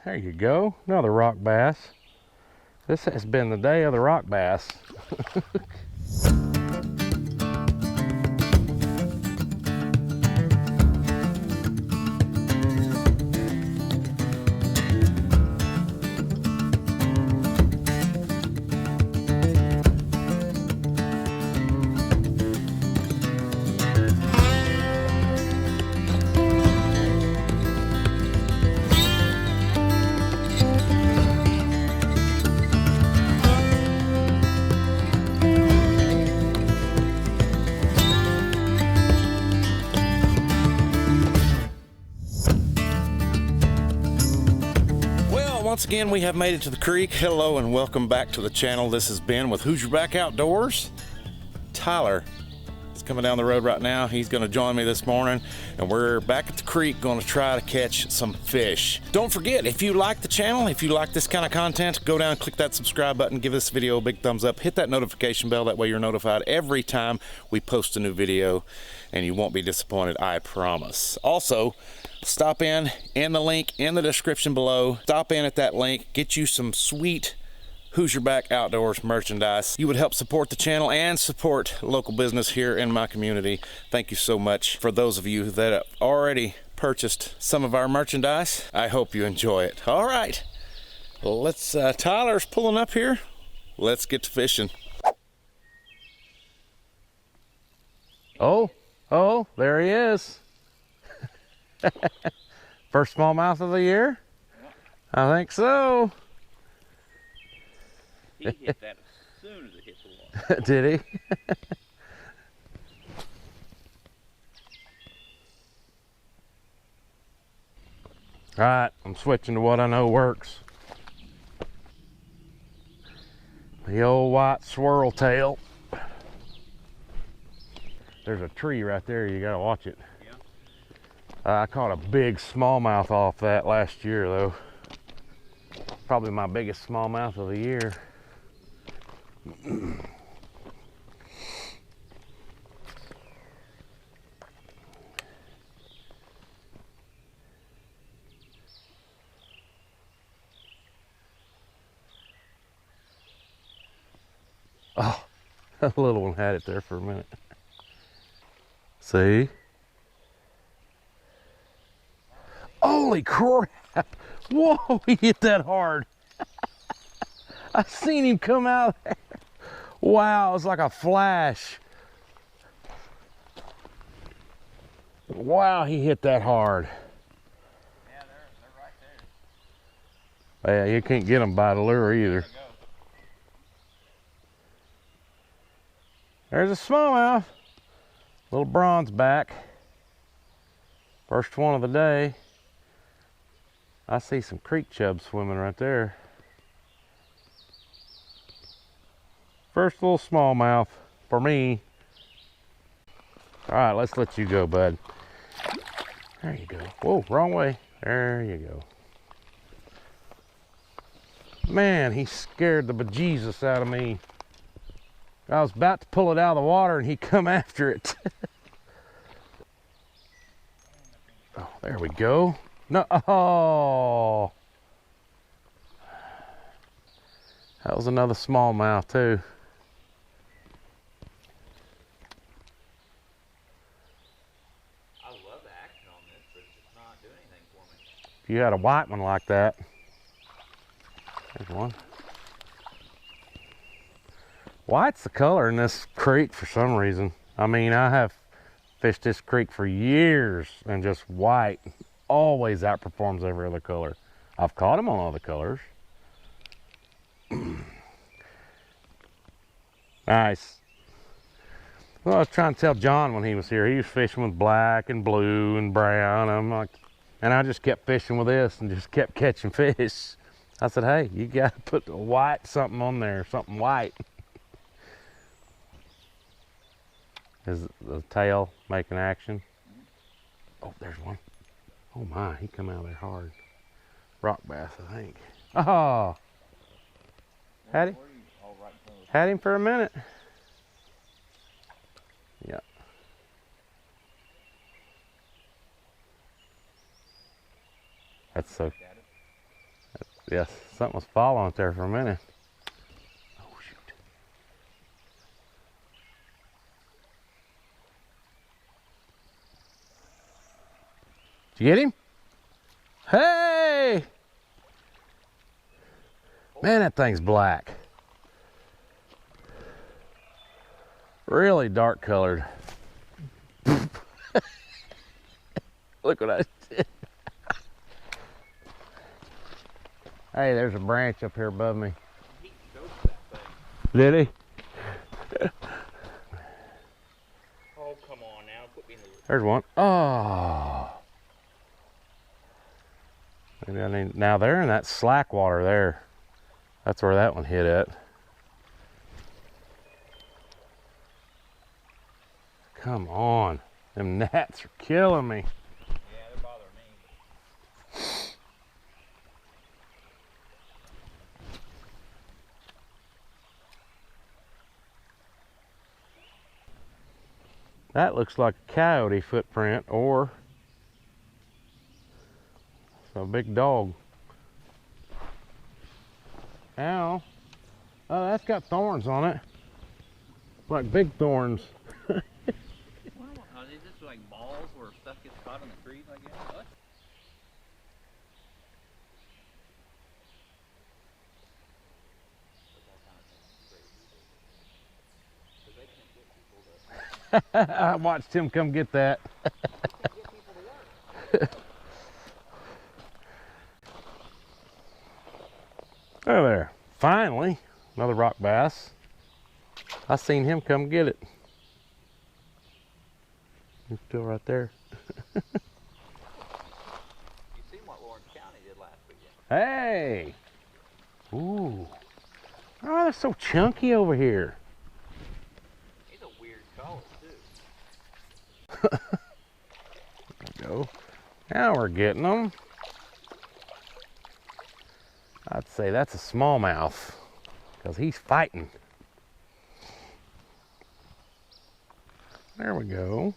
There you go, another rock bass. This has been the day of the rock bass. Once again, we have made it to the creek. Hello and welcome back to the channel. This is Ben with Hoosierback Outdoors. Tyler is coming down the road right now. He's going to join me this morning, and we're back at the creek going to try to catch some fish. Don't forget, if you like the channel, if you like this kind of content, go down and click that subscribe button, give this video a big thumbs up, hit that notification bell. That way you're notified every time we post a new video, and you won't be disappointed, I promise. Also, stop in the link in the description below. Stop in at that link, get you some sweet Hoosierback Outdoors merchandise. You would help support the channel and support local business here in my community. Thank you so much for those of you that have already purchased some of our merchandise. I hope you enjoy it. All right, well, let's, Tyler's pulling up here. Let's get to fishing. Oh, there he is. First smallmouth of the year? Yep. I think so. He hit that as soon as it hit the water. Did he? All right, I'm switching to what I know works. The old white swirl tail. There's a tree right there, you gotta watch it. I caught a big smallmouth off that last year though. Probably my biggest smallmouth of the year. Oh, that little one had it there for a minute. See? Holy crap! Whoa, he hit that hard. I seen him come out there. Wow, it was like a flash. Wow, he hit that hard. Yeah, they're right there. Yeah, you can't get them by the lure either. There's a smallmouth. Little bronze back. First one of the day. I see some creek chub swimming right there. First little smallmouth for me. All right, let's let you go, bud. There you go. Whoa, wrong way. There you go. Man, he scared the bejesus out of me. I was about to pull it out of the water and he come after it. Oh, there we go. No, oh. That was another smallmouth too. I love the action on this, but it's just not doing anything for me. If you had a white one like that. There's one. White's the color in this creek for some reason. I mean, I have fished this creek for years and just white always outperforms every other color. I've caught him on other colors. Nice. Well, I was trying to tell John when he was here, he was fishing with black and blue and brown. I'm like, and I just kept fishing with this and just kept catching fish. I said, hey, you got to put a white something on there, something white. Is the tail making action? Oh, there's one. Oh my, he come out there hard. Rock bass, I think. Oh, had him for a minute. Yeah. That's so. Yes, something was following it there for a minute. Oh, shoot. Did you get him? Hey! Man, that thing's black. Really dark colored. Look what I did. Hey, there's a branch up here above me. He choked that thing. Did he? Oh, come on now. Put me in the... There's one. Oh. Maybe I need, now they're in that slack water there. That's where that one hit at. Come on. Them gnats are killing me. Yeah, they're bothering me. That looks like a coyote footprint or a big dog. Ow. Oh, that's got thorns on it. Like big thorns. Are they just like balls where stuff gets caught in the trees, I guess? What? I watched him come get that. Oh, there. Finally, another rock bass. I seen him come get it. He's still right there. You seen what Lawrence County did last weekend? Hey! Ooh. Oh, that's so chunky over here. He's a weird color, too. There we go. Now we're getting them. I'd say that's a smallmouth because he's fighting. There we go.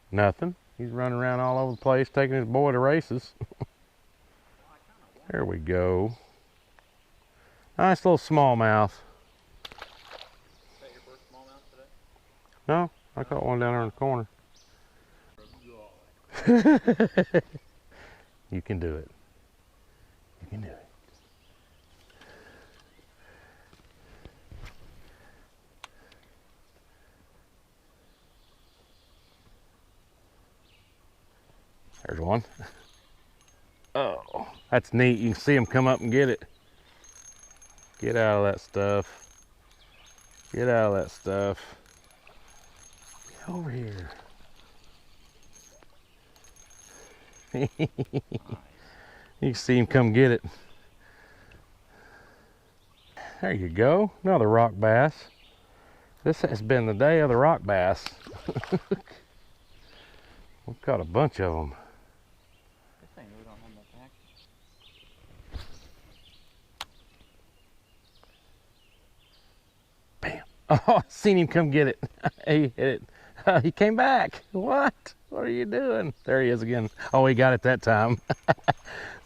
Nothing. He's running around all over the place taking his boy to races. There we go. Nice little smallmouth. Is that your first smallmouth today? No, I caught one down there in the corner. You can do it. You can do it. There's one. Oh, that's neat. You can see him come up and get it. Get out of that stuff. Get out of that stuff. Get over here. You can see him come get it. There you go. Another rock bass. This has been the day of the rock bass. We've caught a bunch of them. This thing really don't have much action. Bam. Oh, I seen him come get it. He hit it. He came back. What? What are you doing? There he is again. Oh, he got it that time.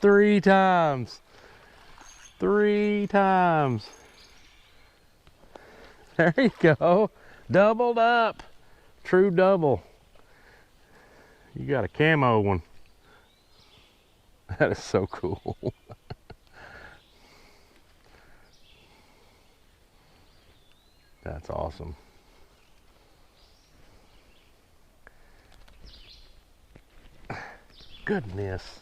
3 times. 3 times. There you go. Doubled up. True double. You got a camo one. That is so cool. That's awesome. Goodness.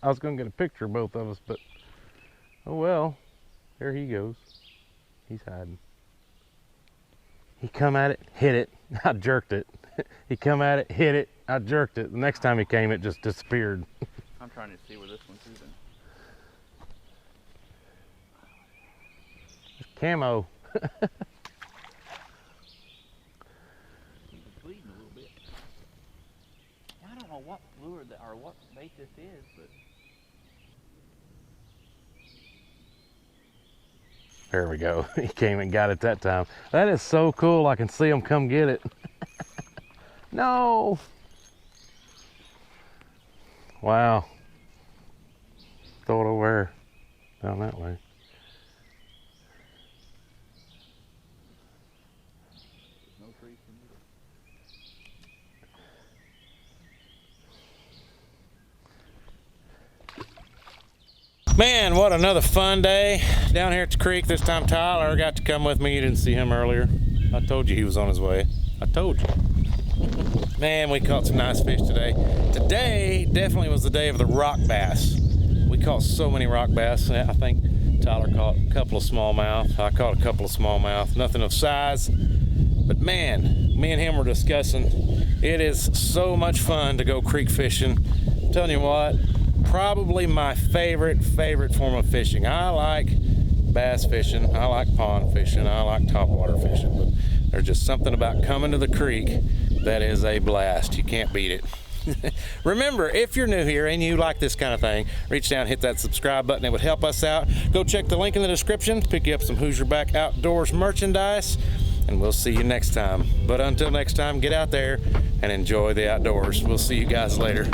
I was going to get a picture of both of us, but oh well. There he goes. He's hiding. He come at it, hit it, I jerked it. He come at it, hit it, I jerked it. The next time he came, it just disappeared. I'm trying to see where this one's even. Camo. He's bleeding a little bit. I don't know what lure or what bait this is, but There we go. He came and got it that time. That is so cool. I can see him come get it. No. Wow. Throw it over there. down that way. No trees for me. Man, what another fun day down here at the creek. This time Tyler got to come with me. You didn't see him earlier. I told you he was on his way. I told you. Man, we caught some nice fish today. Today definitely was the day of the rock bass. We caught so many rock bass. I think Tyler caught a couple of smallmouth. I caught a couple of smallmouth. Nothing of size. But man, me and him were discussing, it is so much fun to go creek fishing. I'm telling you what, probably my favorite form of fishing. I like bass fishing, I like pond fishing, I like topwater fishing, but there's just something about coming to the creek that is a blast. You can't beat it. Remember, if you're new here and you like this kind of thing, reach down, hit that subscribe button. It would help us out. Go check the link in the description, pick you up some Hoosierback Outdoors merchandise, and we'll see you next time. But until next time, get out there and enjoy the outdoors. We'll see you guys later.